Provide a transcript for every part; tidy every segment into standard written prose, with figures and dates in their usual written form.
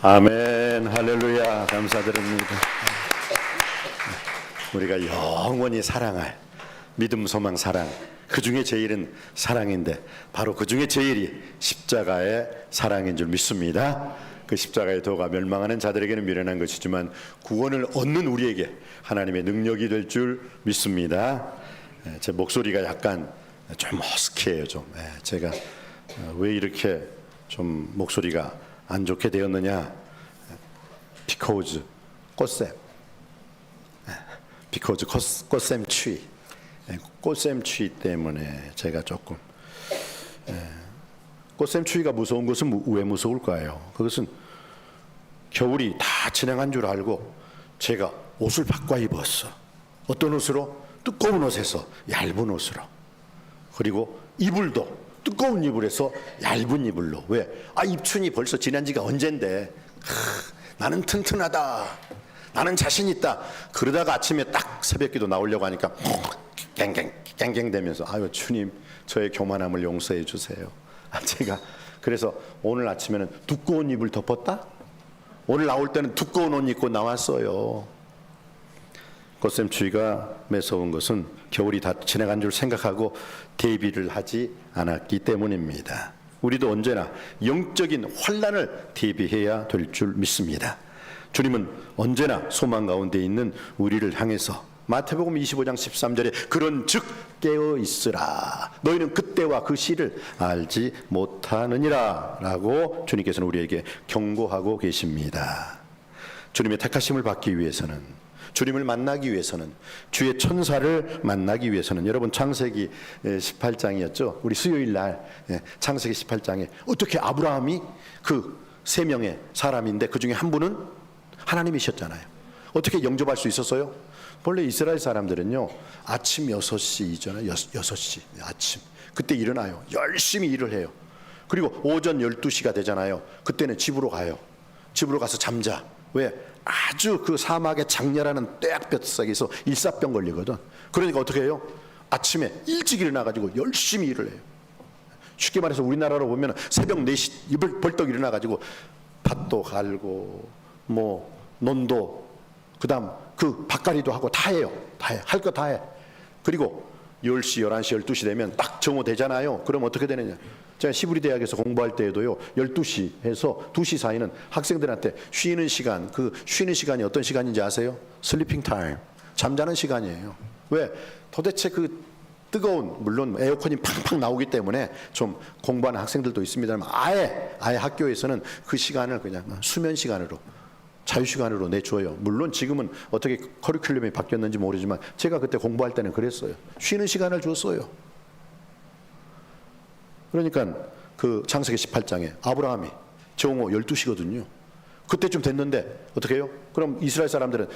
아멘. 할렐루야. 감사드립니다. 우리가 영원히 사랑할 믿음, 소망, 사랑, 그 중에 제일은 사랑인데 바로 그 중에 제일이 십자가의 사랑인 줄 믿습니다. 그 십자가의 도가 멸망하는 자들에게는 미련한 것이지만 구원을 얻는 우리에게 하나님의 능력이 될 줄 믿습니다. 제 목소리가 약간 좀 허스키해요. 제가 왜 이렇게 좀 목소리가 안 좋게 되었느냐? 비코즈 꽃샘, 비코즈 꽃샘 추위, 꽃샘 추위 때문에 제가 조금 꽃샘 추위가 무서운 것은 왜 무서울까요? 그것은 겨울이 다 진행한 줄 알고 제가 옷을 바꿔 입었어. 어떤 옷으로? 두꺼운 옷에서 얇은 옷으로. 그리고 이불도 두꺼운 이불에서 얇은 이불로. 왜? 입춘이 벌써 지난 지가 언젠데 나는 튼튼하다, 나는 자신 있다. 그러다가 아침에 딱 새벽기도 나오려고 하니까 갱갱 대면서 아유 주님 저의 교만함을 용서해 주세요. 제가 그래서 오늘 아침에는 두꺼운 이불 덮었다. 오늘 나올 때는 두꺼운 옷 입고 나왔어요. 꽃샘 추위가 매서운 것은 겨울이 다 지나간 줄 생각하고 대비를 하지 않았기 때문입니다. 우리도 언제나 영적인 환난을 대비해야 될 줄 믿습니다. 주님은 언제나 소망 가운데 있는 우리를 향해서 마태복음 25장 13절에 그런즉 깨어 있으라 너희는 그때와 그 시를 알지 못하느니라 라고 주님께서는 우리에게 경고하고 계십니다. 주님의 택하심을 받기 위해서는, 주님을 만나기 위해서는, 주의 천사를 만나기 위해서는, 여러분 창세기 18장이었죠. 우리 수요일 날 창세기 18장에 어떻게 아브라함이 그 세 명의 사람인데 그 중에 한 분은 하나님이셨잖아요. 어떻게 영접할 수 있었어요? 원래 이스라엘 사람들은요 아침 6시 이전에 6시 아침 그때 일어나요. 열심히 일을 해요. 그리고 오전 12시가 되잖아요. 그때는 집으로 가요. 집으로 가서 잠자. 왜? 아주 그 사막의 장렬하는 떼약볕sak에서 일사병 걸리거든. 그러니까 어떻게 해요? 아침에 일찍 일어나가지고 열심히 일을 해요. 쉽게 말해서 우리나라로 보면 새벽 4시 입을 벌떡 일어나가지고 밭도 갈고 뭐 논도 그다음 그 밭갈이도 하고 다 해요. 다 해. 할 거 다 해. 그리고 10시, 11시, 12시 되면 딱 정오되잖아요. 그럼 어떻게 되느냐? 제가 시부리 대학에서 공부할 때에도요 12시에서 2시 사이는 학생들한테 쉬는 시간, 그 쉬는 시간이 어떤 시간인지 아세요? 슬리핑 타임, 잠자는 시간이에요. 왜? 도대체 그 뜨거운, 물론 에어컨이 팡팡 나오기 때문에 좀 공부하는 학생들도 있습니다만 아예 학교에서는 그 시간을 그냥 수면 시간으로, 자유시간으로 내줘요. 물론 지금은 어떻게 커리큘럼이 바뀌었는지 모르지만 제가 그때 공부할 때는 그랬어요. 쉬는 시간을 줬어요. 그러니까 그 창세기 18장에 아브라함이 정오 12시거든요. 그때쯤 됐는데 어떻게 해요? 그럼 이스라엘 사람들은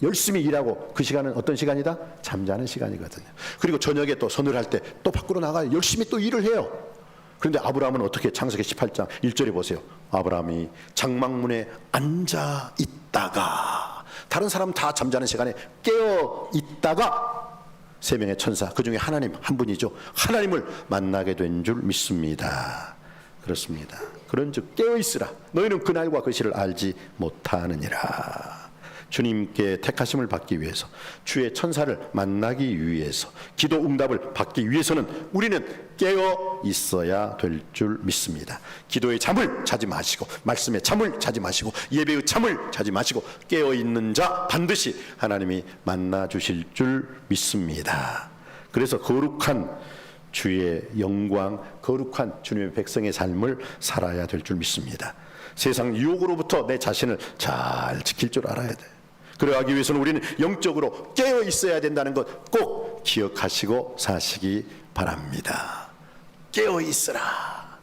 열심히 일하고 그 시간은 어떤 시간이다? 잠자는 시간이거든요. 그리고 저녁에 또 서늘할 때 또 밖으로 나가요. 열심히 또 일을 해요. 그런데 아브라함은 어떻게? 창세기 18장 1절에 보세요. 아브라함이 장막문에 앉아 있다가, 다른 사람 다 잠자는 시간에 깨어 있다가 세 명의 천사, 그 중에 하나님 한 분이죠. 하나님을 만나게 된 줄 믿습니다. 그렇습니다. 그런즉 깨어 있으라 너희는 그날과 그 시를 알지 못하느니라. 주님께 택하심을 받기 위해서, 주의 천사를 만나기 위해서, 기도 응답을 받기 위해서는 우리는 깨어 있어야 될 줄 믿습니다. 기도의 잠을 자지 마시고, 말씀의 잠을 자지 마시고, 예배의 잠을 자지 마시고, 깨어 있는 자 반드시 하나님이 만나 주실 줄 믿습니다. 그래서 거룩한 주의 영광, 거룩한 주님의 백성의 삶을 살아야 될 줄 믿습니다. 세상 유혹으로부터 내 자신을 잘 지킬 줄 알아야 돼. 그러하기 위해서는 우리는 영적으로 깨어 있어야 된다는 것 꼭 기억하시고 사시기 바랍니다. 깨어 있으라.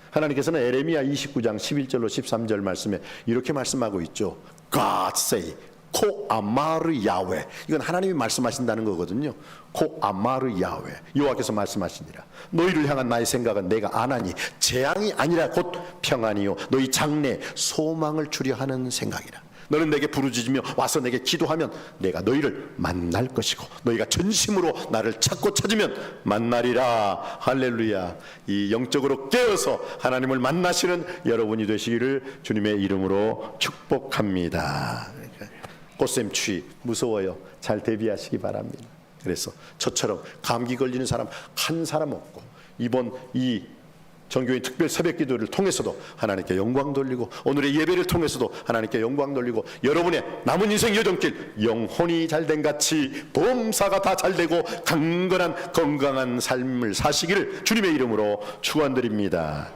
하나님께서는 에레미야 29장 11절로 13절 말씀에 이렇게 말씀하고 있죠. God say, 코 아마르 야훼. 이건 하나님이 말씀하신다는 거거든요. 코 아마르 야훼. 여호와께서 말씀하시니라. 너희를 향한 나의 생각은 내가 아나니 재앙이 아니라 곧 평안이요 너희 장래에 소망을 주려 하는 생각이라. 너는 내게 부르짖으며 와서 내게 기도하면 내가 너희를 만날 것이고 너희가 전심으로 나를 찾고 찾으면 만나리라. 할렐루야. 이 영적으로 깨어서 하나님을 만나시는 여러분이 되시기를 주님의 이름으로 축복합니다. 꽃샘추위 무서워요. 잘 대비하시기 바랍니다. 그래서 저처럼 감기 걸리는 사람 한 사람 없고 이번 이 정교인 특별 새벽 기도를 통해서도 하나님께 영광 돌리고 오늘의 예배를 통해서도 하나님께 영광 돌리고 여러분의 남은 인생 여정길 영혼이 잘된 같이 범사가 다 잘되고 강건한 건강한 삶을 사시기를 주님의 이름으로 축원드립니다.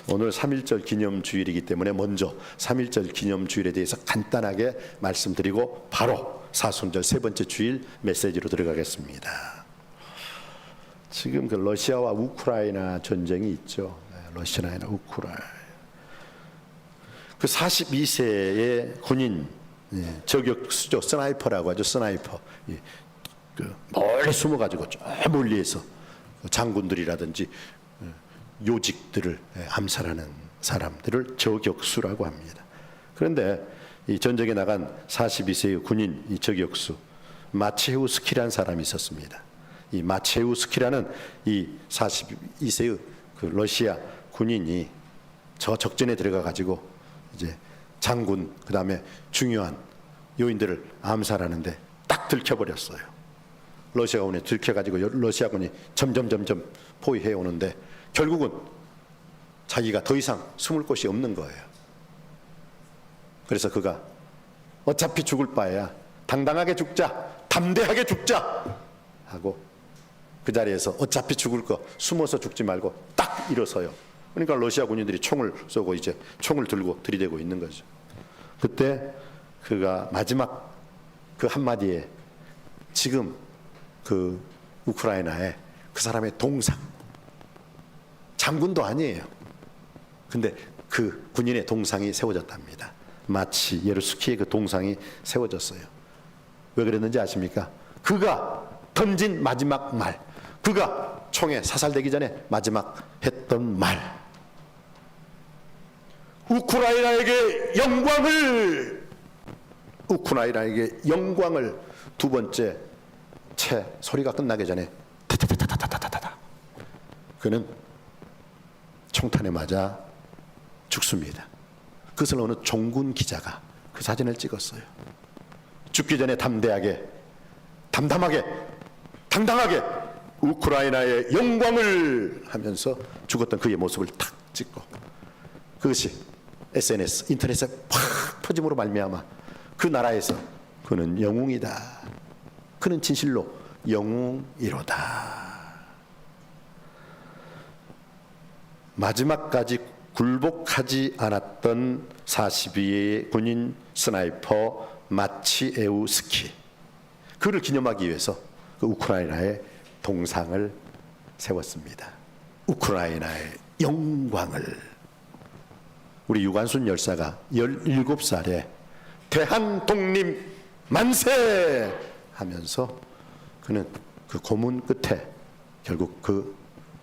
오늘 3.1절 기념주일이기 때문에 먼저 3.1절 기념주일에 대해서 간단하게 말씀드리고 바로 사순절 세 번째 주일 메시지로 들어가겠습니다. 지금 그 러시아와 우크라이나 전쟁이 있죠. 러시아나 우크라이나. 그 42세의 군인 저격수죠. 스나이퍼라고 하죠. 스나이퍼. 그 멀리 숨어가지고 저 멀리에서 장군들이라든지 요직들을 암살하는 사람들을 저격수라고 합니다. 그런데 이 전쟁에 나간 42세의 군인 이 저격수 마체우스키라는 사람이 있었습니다. 이 마체우스키라는 이 42세의 그 러시아 군인이 저 적전에 들어가 가지고 이제 장군 그다음에 중요한 요인들을 암살하는데 딱 들켜버렸어요. 러시아군이 들켜가지고 러시아군이 점점 포위해 오는데 결국은 자기가 더 이상 숨을 곳이 없는 거예요. 그래서 그가 어차피 죽을 바에야 당당하게 죽자, 담대하게 죽자 하고 그 자리에서 어차피 죽을 거 숨어서 죽지 말고 딱 일어서요. 그러니까 러시아 군인들이 총을 쏘고 이제 총을 들고 들이대고 있는 거죠. 그때 그가 마지막 그 한마디에 지금 그 우크라이나에 그 사람의 동상 장군도 아니에요. 근데 그 군인의 동상이 세워졌답니다. 마치 예루스키의 그 동상이 세워졌어요. 왜 그랬는지 아십니까? 그가 던진 마지막 말, 그가 총에 사살되기 전에 마지막 했던 말, 우크라이나에게 영광을 두 번째 채 소리가 끝나기 전에 타타타타타타타타 그는 총탄에 맞아 죽습니다. 그것을 어느 종군 기자가 그 사진을 찍었어요. 죽기 전에 담대하게, 담담하게, 당당하게 우크라이나의 영광을 하면서 죽었던 그의 모습을 탁 찍고 그것이 SNS, 인터넷에 팍 퍼짐으로 말미암아 그 나라에서 그는 영웅이다. 그는 진실로 영웅이로다. 마지막까지 굴복하지 않았던 42의 군인 스나이퍼 마치에우스키, 그를 기념하기 위해서 그 우크라이나의 동상을 세웠습니다. 우크라이나의 영광을. 우리 유관순 열사가 17살에 대한독립 만세 하면서 그는 그 고문 끝에 결국 그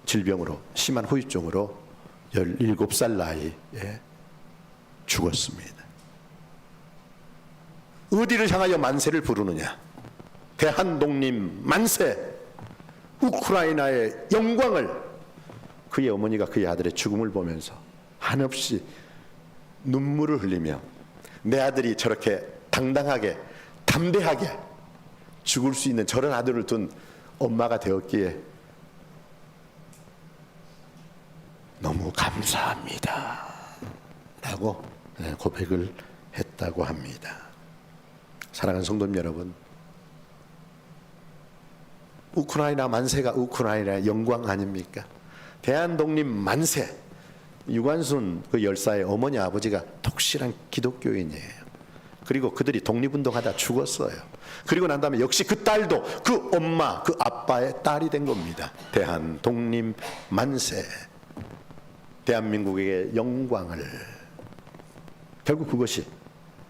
질병으로 심한 후유증으로 17살 나이에 죽었습니다. 어디를 향하여 만세를 부르느냐? 대한독립 만세! 우크라이나의 영광을. 그의 어머니가 그의 아들의 죽음을 보면서 한없이 눈물을 흘리며 내 아들이 저렇게 당당하게 담대하게 죽을 수 있는 저런 아들을 둔 엄마가 되었기에 너무 감사합니다 라고 고백을 했다고 합니다. 사랑하는 성도님 여러분, 우크라이나 만세가 우크라이나의 영광 아닙니까? 대한독립 만세. 유관순 그 열사의 어머니 아버지가 독실한 기독교인이에요. 그리고 그들이 독립운동하다 죽었어요. 그리고 난 다음에 역시 그 딸도 그 엄마 그 아빠의 딸이 된 겁니다. 대한독립 만세. 대한민국의 영광을. 결국 그것이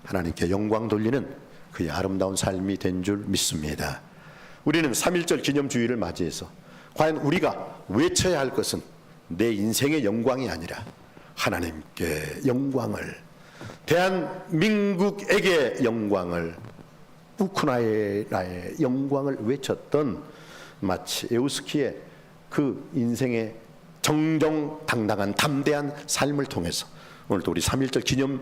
하나님께 영광 돌리는 그의 아름다운 삶이 된 줄 믿습니다. 우리는 3.1절 기념주의를 맞이해서 과연 우리가 외쳐야 할 것은 내 인생의 영광이 아니라 하나님께 영광을, 대한민국에게 영광을, 우크라이나의 영광을 외쳤던 마치 에우스키의 그 인생의 정정당당한 담대한 삶을 통해서 오늘도 우리 3.1절 기념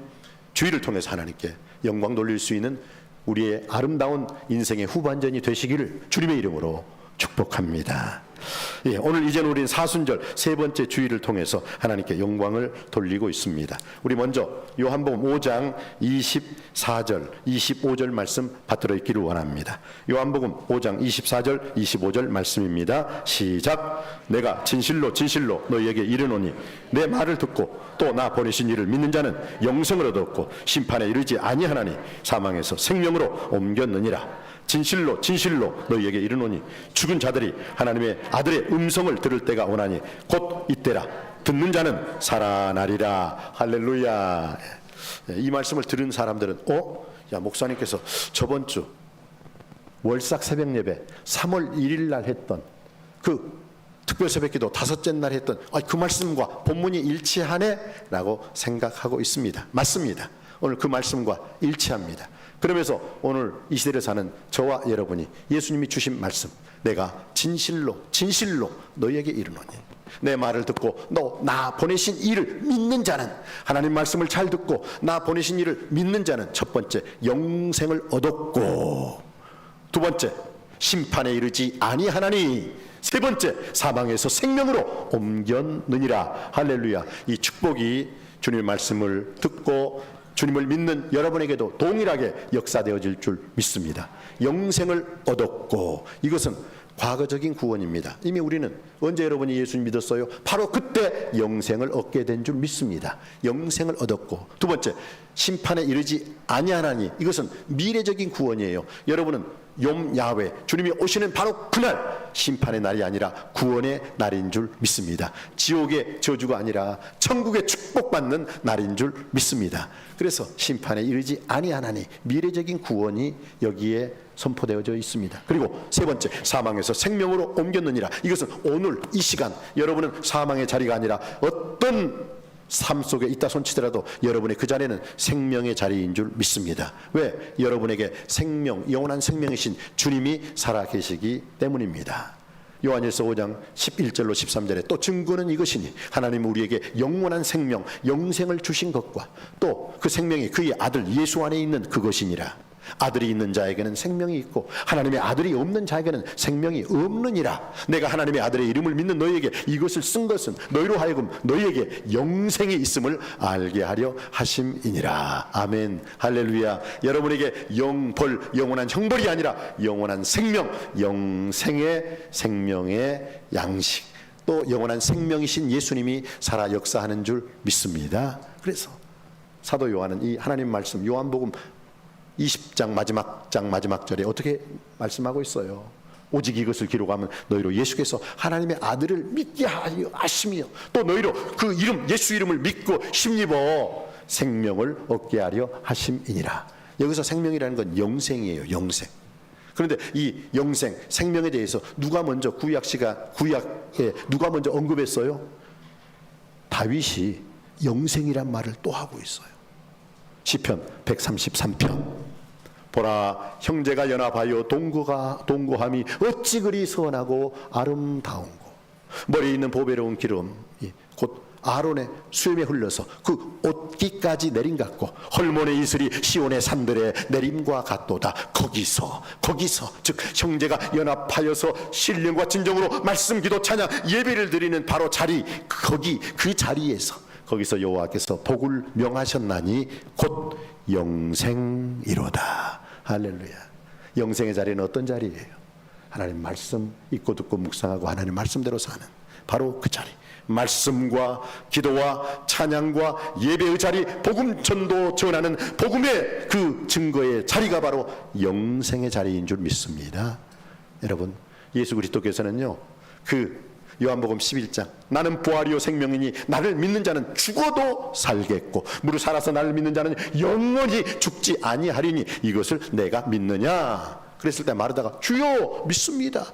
주의를 통해서 하나님께 영광 돌릴 수 있는 우리의 아름다운 인생의 후반전이 되시기를 주님의 이름으로 축복합니다. 예, 오늘 이제는 우리는 사순절 세 번째 주의를 통해서 하나님께 영광을 돌리고 있습니다. 우리 먼저 요한복음 5장 24절 25절 말씀 받들어 있기를 원합니다. 요한복음 5장 24절 25절 말씀입니다. 시작. 내가 진실로 진실로 너희에게 이르노니 내 말을 듣고 또 나 보내신 이를 믿는 자는 영생을 얻었고 심판에 이르지 아니하나니 사망에서 생명으로 옮겼느니라. 진실로 진실로 너희에게 이르노니 죽은 자들이 하나님의 아들의 음성을 들을 때가 오나니 곧 이때라. 듣는 자는 살아나리라. 할렐루야. 이 말씀을 들은 사람들은 야, 목사님께서 저번 주 월삭 새벽 예배 3월 1일 날 했던 그 특별 새벽기도 다섯째 날 했던 그 말씀과 본문이 일치하네 라고 생각하고 있습니다. 맞습니다. 오늘 그 말씀과 일치합니다. 그러면서 오늘 이 시대를 사는 저와 여러분이 예수님이 주신 말씀, 내가 진실로 진실로 너희에게 이르노니 내 말을 듣고 너 나 보내신 이를 믿는 자는, 하나님 말씀을 잘 듣고 나 보내신 이를 믿는 자는 첫 번째 영생을 얻었고, 두 번째 심판에 이르지 아니하나니, 세 번째 사망에서 생명으로 옮겼느니라. 할렐루야. 이 축복이 주님의 말씀을 듣고 주님을 믿는 여러분에게도 동일하게 역사되어질 줄 믿습니다. 영생을 얻었고, 이것은 과거적인 구원입니다. 이미 우리는 언제 여러분이 예수님 믿었어요? 바로 그때 영생을 얻게 된 줄 믿습니다. 영생을 얻었고, 두 번째 심판에 이르지 아니하나니, 이것은 미래적인 구원이에요. 여러분은 욤 야훼 주님이 오시는 바로 그날 심판의 날이 아니라 구원의 날인 줄 믿습니다. 지옥의 저주가 아니라 천국의 축복받는 날인 줄 믿습니다. 그래서 심판에 이르지 아니하나니, 미래적인 구원이 여기에 선포되어져 있습니다. 그리고 세 번째 사망에서 생명으로 옮겼느니라. 이것은 오늘 이 시간 여러분은 사망의 자리가 아니라 어떤 삶 속에 있다 손치더라도 여러분의 그 자리는 생명의 자리인 줄 믿습니다. 왜? 여러분에게 생명, 영원한 생명이신 주님이 살아계시기 때문입니다. 요한일서 5장 11절로 13절에 또 증거는 이것이니 하나님은 우리에게 영원한 생명, 영생을 주신 것과 또 그 생명이 그의 아들 예수 안에 있는 그것이니라. 아들이 있는 자에게는 생명이 있고 하나님의 아들이 없는 자에게는 생명이 없느니라. 내가 하나님의 아들의 이름을 믿는 너희에게 이것을 쓴 것은 너희로 하여금 너희에게 영생이 있음을 알게 하려 하심이니라. 아멘. 할렐루야. 여러분에게 영벌, 영원한 형벌이 아니라 영원한 생명, 영생의 생명의 양식, 또 영원한 생명이신 예수님이 살아 역사하는 줄 믿습니다. 그래서 사도 요한은 이 하나님 말씀 요한복음 20장 마지막 장 마지막 절에 어떻게 말씀하고 있어요? 오직 이것을 기록하면 너희로 예수께서 하나님의 아들을 믿게 하려 하심이요, 또 너희로 그 이름 예수 이름을 믿고 힘입어 생명을 얻게 하려 하심이니라. 여기서 생명이라는 건 영생이에요. 영생. 그런데 이 영생, 생명에 대해서 누가 먼저 구약에 누가 먼저 언급했어요? 다윗이 영생이란 말을 또 하고 있어요. 시편 133편. 보라, 형제가 연합하여 동거함이 어찌 그리 선하고 아름다운고. 머리에 있는 보배로운 기름이 곧 아론의 수염에 흘러서 그 옷깃까지 내림 같고 헐몬의 이슬이 시온의 산들에 내림과 같도다. 거기서 즉 형제가 연합하여서 신령과 진정으로 말씀, 기도, 찬양, 예배를 드리는 바로 자리, 그 자리에서 거기서 여호와께서 복을 명하셨나니 곧 영생이로다. 할렐루야. 영생의 자리는 어떤 자리예요? 하나님 말씀 읽고 듣고 묵상하고 하나님 말씀대로 사는 바로 그 자리. 말씀과 기도와 찬양과 예배의 자리, 복음 전도 전하는 복음의 그 증거의 자리가 바로 영생의 자리인 줄 믿습니다. 여러분, 예수 그리스도께서는요, 그 요한복음 11장 나는 부활이요 생명이니 나를 믿는 자는 죽어도 살겠고 무릇 살아서 나를 믿는 자는 영원히 죽지 아니하리니 이것을 내가 믿느냐 그랬을 때 마르다가 주여 믿습니다.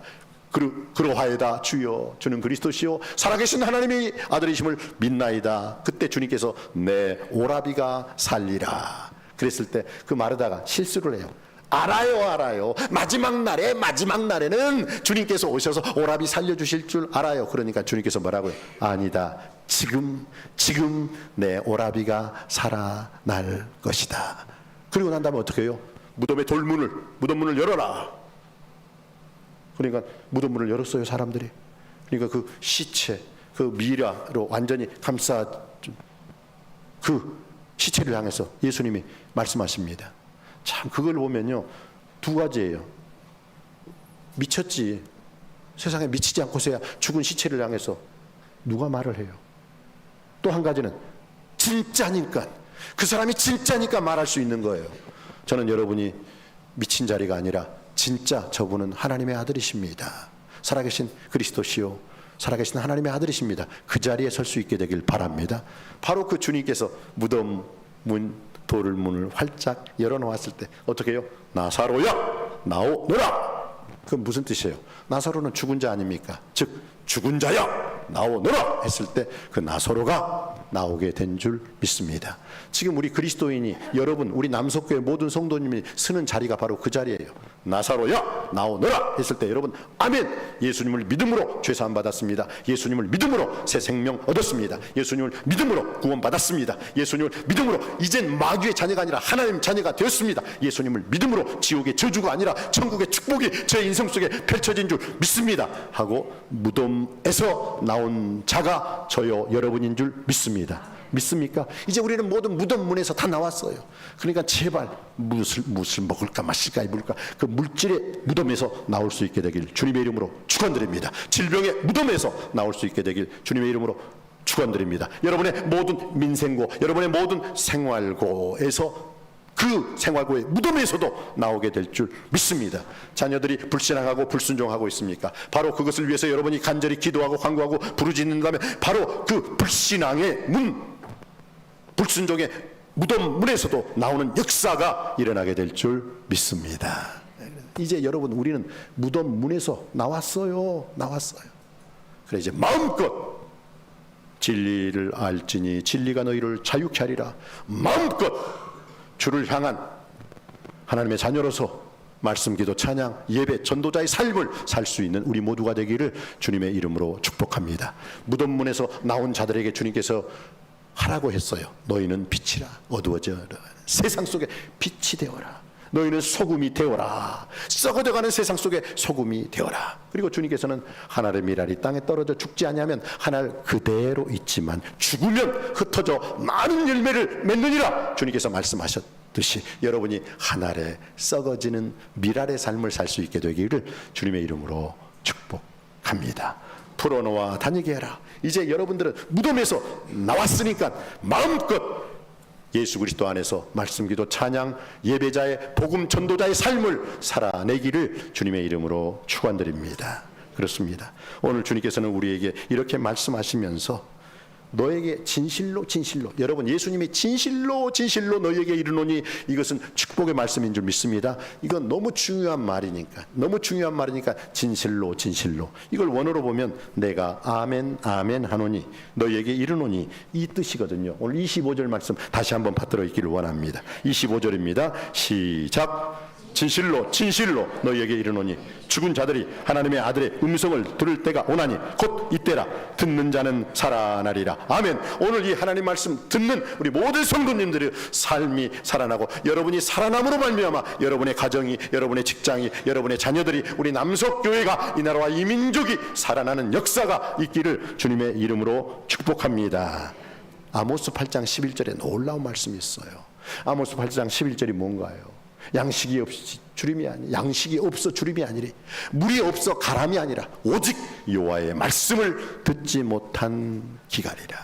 그러하여다 주여 주는 그리스도시요 살아계신 하나님의 아들이심을 믿나이다. 그때 주님께서 내 오라비가 살리라 그랬을 때 그 마르다가 실수를 해요. 알아요. 마지막 날에는 주님께서 오셔서 오라비 살려주실 줄 알아요. 그러니까 주님께서 뭐라고요? 아니다. 지금 내 오라비가 살아날 것이다. 그리고 난 다음에 어떻게 해요? 무덤문을 열어라. 그러니까 무덤문을 열었어요, 사람들이. 그러니까 그 시체, 그 미라로 완전히 감싸 그 시체를 향해서 예수님이 말씀하십니다. 참 그걸 보면요, 두 가지예요. 미쳤지. 세상에 미치지 않고서야 죽은 시체를 향해서 누가 말을 해요. 또 한 가지는 진짜니까, 그 사람이 진짜니까 말할 수 있는 거예요. 저는 여러분이 미친 자리가 아니라 진짜 저분은 하나님의 아들이십니다. 살아계신 그리스도시요 살아계신 하나님의 아들이십니다. 그 자리에 설 수 있게 되길 바랍니다. 바로 그 주님께서 무덤 문 돌을 문을 활짝 열어놓았을 때 어떻게 해요? 나사로야 나오너라. 그건 무슨 뜻이에요? 나사로는 죽은 자 아닙니까? 즉 죽은 자야 나오너라 했을 때 그 나사로가 나오게 된 줄 믿습니다. 지금 우리 그리스도인이, 여러분 우리 남석교회 모든 성도님이 쓰는 자리가 바로 그 자리예요. 나사로야 나오너라 했을 때 여러분 아멘. 예수님을 믿음으로 죄사함 받았습니다. 예수님을 믿음으로 새 생명 얻었습니다. 예수님을 믿음으로 구원받았습니다. 예수님을 믿음으로 이젠 마귀의 자녀가 아니라 하나님 자녀가 되었습니다. 예수님을 믿음으로 지옥의 저주가 아니라 천국의 축복이 제 인생 속에 펼쳐진 줄 믿습니다 하고 무덤에서 나온 자가 저요 여러분인 줄 믿습니다. 믿습니까? 이제 우리는 모든 무덤 문에서 다 나왔어요. 그러니까 제발 무엇을 먹을까 마실까 입을까 그 물질의 무덤에서 나올 수 있게 되길 주님의 이름으로 축원드립니다. 질병의 무덤에서 나올 수 있게 되길 주님의 이름으로 축원드립니다. 여러분의 모든 민생고, 여러분의 모든 생활고에서, 그 생활고의 무덤에서도 나오게 될 줄 믿습니다. 자녀들이 불신앙하고 불순종하고 있습니까? 바로 그것을 위해서 여러분이 간절히 기도하고 간구하고 부르짖는다면 바로 그 불신앙의 문, 불순종의 무덤 문에서도 나오는 역사가 일어나게 될 줄 믿습니다. 이제 여러분 우리는 무덤 문에서 나왔어요. 그래 이제 마음껏 진리를 알지니 진리가 너희를 자유케 하리라. 마음껏 주를 향한 하나님의 자녀로서 말씀, 기도, 찬양, 예배, 전도자의 삶을 살 수 있는 우리 모두가 되기를 주님의 이름으로 축복합니다. 무덤문에서 나온 자들에게 주님께서 하라고 했어요. 너희는 빛이라 어두워져라. 세상 속에 빛이 되어라. 너희는 소금이 되어라. 썩어져가는 세상 속에 소금이 되어라. 그리고 주님께서는 하늘의 미랄이 땅에 떨어져 죽지 아니하면 하늘 그대로 있지만 죽으면 흩어져 많은 열매를 맺느니라. 주님께서 말씀하셨듯이 여러분이 하늘에 썩어지는 미랄의 삶을 살 수 있게 되기를 주님의 이름으로 축복합니다. 풀어놓아 다니게 해라. 이제 여러분들은 무덤에서 나왔으니까 마음껏 예수 그리스도 안에서 말씀, 기도, 찬양, 예배자의 복음 전도자의 삶을 살아내기를 주님의 이름으로 축원드립니다. 그렇습니다. 오늘 주님께서는 우리에게 이렇게 말씀하시면서 너에게 진실로 여러분 예수님이 진실로 너희에게 이르노니 이것은 축복의 말씀인 줄 믿습니다. 이건 너무 중요한 말이니까 진실로 이걸 원어로 보면 내가 아멘 하노니 너희에게 이르노니 이 뜻이거든요. 오늘 25절 말씀 다시 한번 받들어 있기를 원합니다. 25절입니다. 시작. 진실로 너희에게 이르노니 죽은 자들이 하나님의 아들의 음성을 들을 때가 오나니 곧 이때라. 듣는 자는 살아나리라. 아멘. 오늘 이 하나님 말씀 듣는 우리 모든 성도님들의 삶이 살아나고 여러분이 살아남으로 말미암아 여러분의 가정이, 여러분의 직장이, 여러분의 자녀들이, 우리 남석교회가, 이 나라와 이 민족이 살아나는 역사가 있기를 주님의 이름으로 축복합니다. 아모스 8장 11절에 놀라운 말씀이 있어요. 아모스 8장 11절이 뭔가요? 양식이 없어 주림이 아니리 물이 없어 가람이 아니라 오직 여호와의 말씀을 듣지 못한 기갈이라.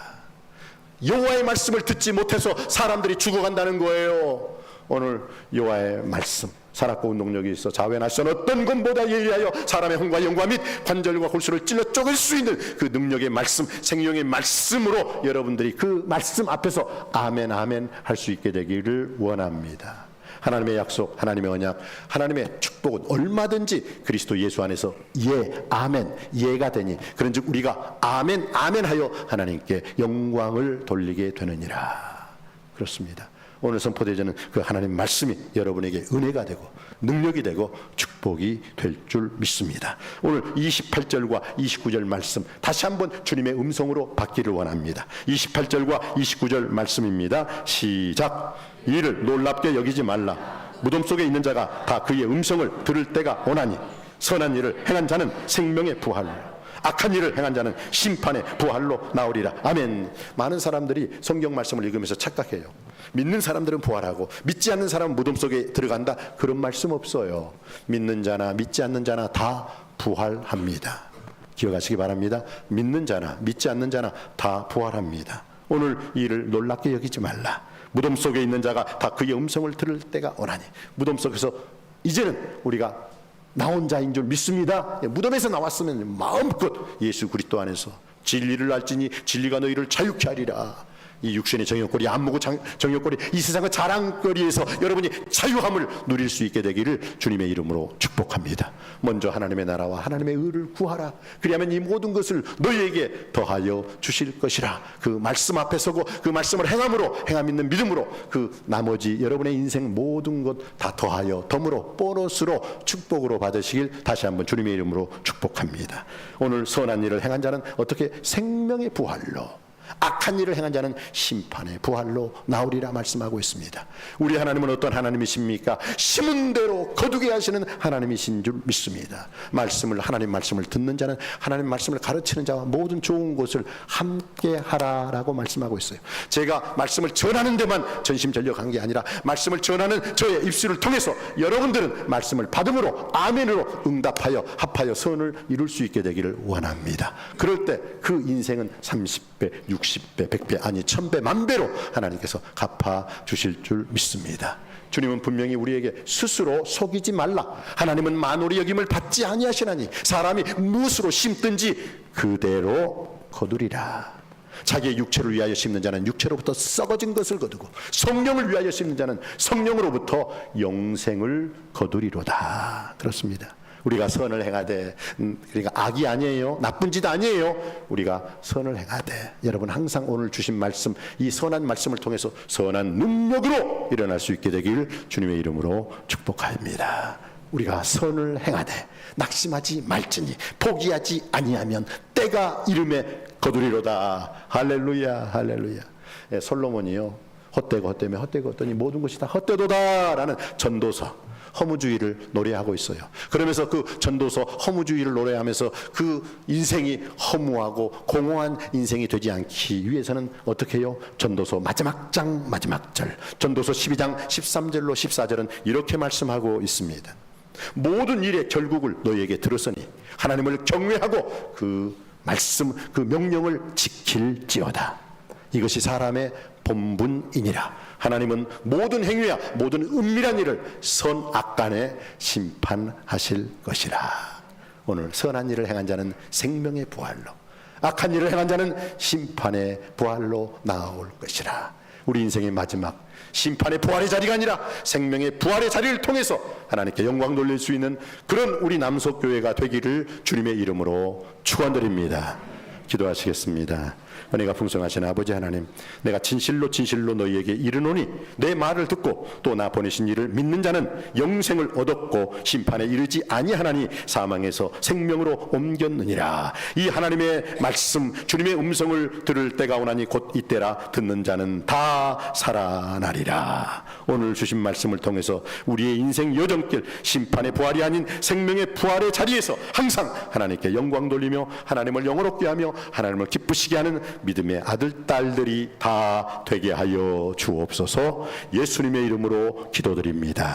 여호와의 말씀을 듣지 못해서 사람들이 죽어간다는 거예요. 오늘 여호와의 말씀 살았고 운동력이 있어 자외할 수 어떤 것보다 예리하여 사람의 혼과 영과 및 관절과 골수를 찔러 쪼갤 수 있는 그 능력의 말씀, 생명의 말씀으로 여러분들이 그 말씀 앞에서 아멘 할 수 있게 되기를 원합니다. 하나님의 약속, 하나님의 언약, 하나님의 축복은 얼마든지 그리스도 예수 안에서 예, 아멘, 예가 되니 그런즉 우리가 아멘, 아멘 하여 하나님께 영광을 돌리게 되느니라. 그렇습니다. 오늘 선포되어지는 그 하나님 말씀이 여러분에게 은혜가 되고 능력이 되고 축복이 될 줄 믿습니다. 오늘 28절과 29절 말씀 다시 한번 주님의 음성으로 받기를 원합니다. 28절과 29절 말씀입니다. 시작. 이를 놀랍게 여기지 말라. 무덤 속에 있는 자가 다 그의 음성을 들을 때가 오나니 선한 일을 행한 자는 생명의 부활로 악한 일을 행한 자는 심판의 부활로 나오리라. 아멘. 많은 사람들이 성경 말씀을 읽으면서 착각해요. 믿는 사람들은 부활하고 믿지 않는 사람은 무덤 속에 들어간다. 그런 말씀 없어요. 믿는 자나 믿지 않는 자나 다 부활합니다. 기억하시기 바랍니다. 믿는 자나 믿지 않는 자나 다 부활합니다. 오늘 이 일을 놀랍게 여기지 말라. 무덤 속에 있는 자가 다 그의 음성을 들을 때가 오나니 무덤 속에서 이제는 우리가 나온 자인 줄 믿습니다. 무덤에서 나왔으면 마음껏 예수 그리스도 안에서 진리를 알지니 진리가 너희를 자유케 하리라. 이 육신의 정욕거리, 안목의 정욕거리, 이 세상의 자랑거리에서 여러분이 자유함을 누릴 수 있게 되기를 주님의 이름으로 축복합니다. 먼저 하나님의 나라와 하나님의 의를 구하라. 그리하면 이 모든 것을 너희에게 더하여 주실 것이라. 그 말씀 앞에 서고 그 말씀을 행함 있는 믿음으로 그 나머지 여러분의 인생 모든 것 다 더하여 덤으로 보너스로 축복으로 받으시길 다시 한번 주님의 이름으로 축복합니다. 오늘 선한 일을 행한 자는 어떻게 생명의 부활로, 악한 일을 행한 자는 심판의 부활로 나오리라 말씀하고 있습니다. 우리 하나님은 어떤 하나님이십니까? 심은 대로 거두게 하시는 하나님이신 줄 믿습니다. 하나님 말씀을 듣는 자는 하나님 말씀을 가르치는 자와 모든 좋은 것을 함께 하라라고 말씀하고 있어요. 제가 말씀을 전하는 데만 전심전력한 게 아니라 말씀을 전하는 저의 입술을 통해서 여러분들은 말씀을 받음으로 아멘으로 응답하여 합하여 선을 이룰 수 있게 되기를 원합니다. 그럴 때 그 인생은 30배, 60배, 100배 아니 1000배, 만배로 하나님께서 갚아 주실 줄 믿습니다. 주님은 분명히 우리에게 스스로 속이지 말라. 하나님은 만홀의 여김을 받지 아니하시나니 사람이 무엇으로 심든지 그대로 거두리라. 자기의 육체를 위하여 심는 자는 육체로부터 썩어진 것을 거두고 성령을 위하여 심는 자는 성령으로부터 영생을 거두리로다. 그렇습니다. 우리가 선을 행하되, 그러니까 악이 아니에요, 나쁜 짓 아니에요. 우리가 선을 행하되, 여러분 항상 오늘 주신 말씀, 이 선한 말씀을 통해서 선한 능력으로 일어날 수 있게 되길 주님의 이름으로 축복합니다. 우리가 선을 행하되 낙심하지 말지니 포기하지 아니하면 때가 이름에 거두리로다. 할렐루야, 할렐루야. 예, 솔로몬이요, 헛되고 헛되며 헛되고 헛되니 모든 것이 다 헛되도다라는 전도서 허무주의를 노래하고 있어요. 그러면서 그 전도서 허무주의를 노래하면서 그 인생이 허무하고 공허한 인생이 되지 않기 위해서는 어떻게 해요? 전도서 마지막 장 마지막 절, 전도서 12장 13절로 14절은 이렇게 말씀하고 있습니다. 모든 일의 결국을 너희에게 들었으니 하나님을 경외하고 그 말씀, 그 명령을 지킬지어다. 이것이 사람의 본분이니라. 하나님은 모든 행위와 모든 은밀한 일을 선악간에 심판하실 것이라. 오늘 선한 일을 행한 자는 생명의 부활로, 악한 일을 행한 자는 심판의 부활로 나올 것이라. 우리 인생의 마지막 심판의 부활의 자리가 아니라 생명의 부활의 자리를 통해서 하나님께 영광 돌릴 수 있는 그런 우리 남석교회가 되기를 주님의 이름으로 축원드립니다. 기도하시겠습니다. 은혜가 풍성하신 아버지 하나님, 내가 진실로 너희에게 이르노니 내 말을 듣고 또 나 보내신 이를 믿는 자는 영생을 얻었고 심판에 이르지 아니하나니 사망에서 생명으로 옮겼느니라. 이 하나님의 말씀, 주님의 음성을 들을 때가 오나니 곧 이때라. 듣는 자는 다 살아나리라. 오늘 주신 말씀을 통해서 우리의 인생 여정길, 심판의 부활이 아닌 생명의 부활의 자리에서 항상 하나님께 영광 돌리며 하나님을 영어롭게 하며 하나님을 기쁘시게 하는 믿음의 아들, 딸들이 다 되게 하여 주옵소서. 예수님의 이름으로 기도드립니다.